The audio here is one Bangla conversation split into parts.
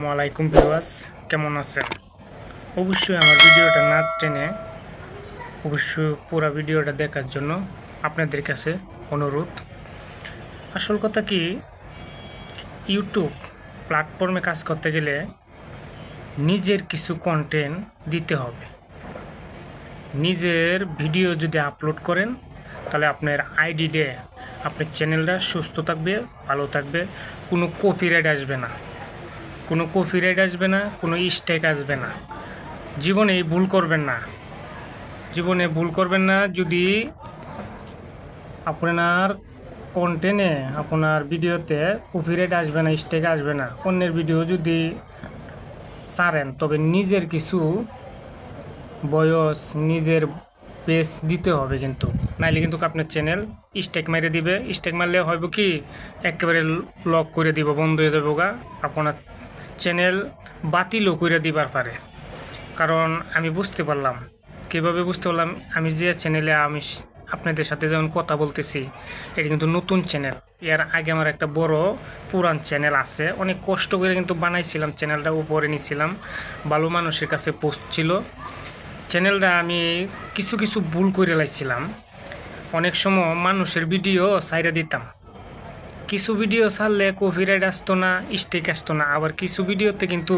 আসসালামাইকুম ভিউয়ার্স, কেমন আছেন? অবশ্যই আমার ভিডিওটা না টেনে অবশ্যই পুরো ভিডিওটা দেখার জন্য আপনাদের কাছে অনুরোধ। আসল কথা কি, ইউটিউব প্ল্যাটফর্মে কাজ করতে গেলে নিজের কিছু কন্টেন্ট দিতে হবে। নিজের ভিডিও যদি আপলোড করেন তাহলে আপনার আইডিতে আপনার চ্যানেলটা সুস্থ থাকবে, ভালো থাকবে, কোনো কপিরাইট আসবে না, কোনো স্ট্রাইক আসবে না। জীবনে ভুল করবেন না। যদি আপনার কন্টেন্টে, আপনার ভিডিওতে কপিরাইট আসবে না, স্ট্রাইক আসবে না, অন্যের ভিডিও যদি ছাড়েন তবে নিজের কিছু বয়স, নিজের পেজ দিতে হবে, কিন্তু নাইলে কিন্তু আপনার চ্যানেল স্ট্রাইক মেরে দিবে। স্ট্রাইক মারলে হইব কি, একেবারে লক করে দিব, বন্ধ হয়ে যাবে গা, আপনার চ্যানেল বাতিলও করে দিবার পারে। কারণ আমি বুঝতে পারলাম, কীভাবে বুঝতে পারলাম, আমি যে চ্যানেলে আমি আপনাদের সাথে যেমন কথা বলতেছি, এটা কিন্তু নতুন চ্যানেল। এর আগে আমার একটা বড় পুরান চ্যানেল আছে, অনেক কষ্ট করে কিন্তু বানাইছিলাম, চ্যানেলটা উপরে নিয়েছিলাম, ভালো মানুষের কাছে পোস্ট ছিল। চ্যানেলটা আমি কিছু ভুল করে লাইছিলাম। অনেক সময় মানুষের ভিডিও সাইরা দিতাম, কিছু ভিডিও ছাড়লে কপিরাইট আসতো না, স্ট্রাইক আসতো না, আবার কিছু ভিডিওতে কিন্তু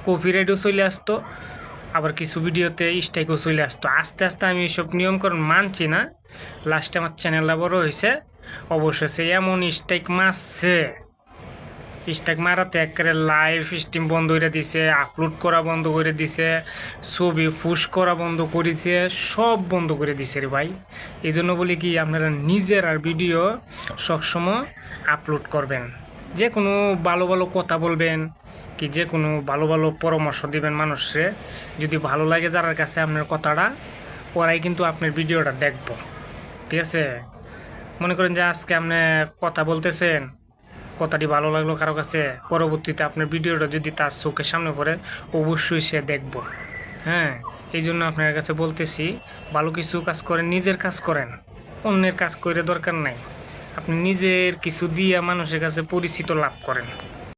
কপিরাইটও চলে আসতো, আবার কিছু ভিডিওতে স্ট্রাইকও চলে আসতো। আস্তে আস্তে আমি এসব নিয়মকরণ মানছি না, লাস্টে আমার চ্যানেলটা বড় হয়েছে। অবশেষে এমন স্ট্রাইক মারছে, স্ট্রাইক মারাতে একেবারে লাইভ স্ট্রিম বন্ধ করে দিছে, আপলোড করা বন্ধ করে দিছে, ছবি পুশ করা বন্ধ করেছে, সব বন্ধ করে দিছে রে ভাই। এই জন্য বলি কি, আপনারা নিজের আর ভিডিও সবসময় আপলোড করবেন, যে কোনো ভালো ভালো কথা বলবেন, কি যে কোনো ভালো ভালো পরামর্শ দিবেন মানুষরে। যদি ভালো লাগে যার কাছে আপনার কথাটা, ওরাই কিন্তু আপনার ভিডিওটা দেখব, ঠিক আছে? মনে করেন যে আজকে আপনি কথা বলতেছেন, কথাটি ভালো লাগলো কারো কাছে, পরবর্তীতে আপনার ভিডিওটা যদি তার চোখের সামনে পড়ে, অবশ্যই সে দেখব। হ্যাঁ, এই জন্য আপনার কাছে বলতেছি, ভালো কিছু কাজ করেন, নিজের কাজ করেন, অন্যের কাজ করে দরকার নাই। আপনি নিজের কিছু দিয়ে মানুষের কাছে পরিচিত লাভ করেন।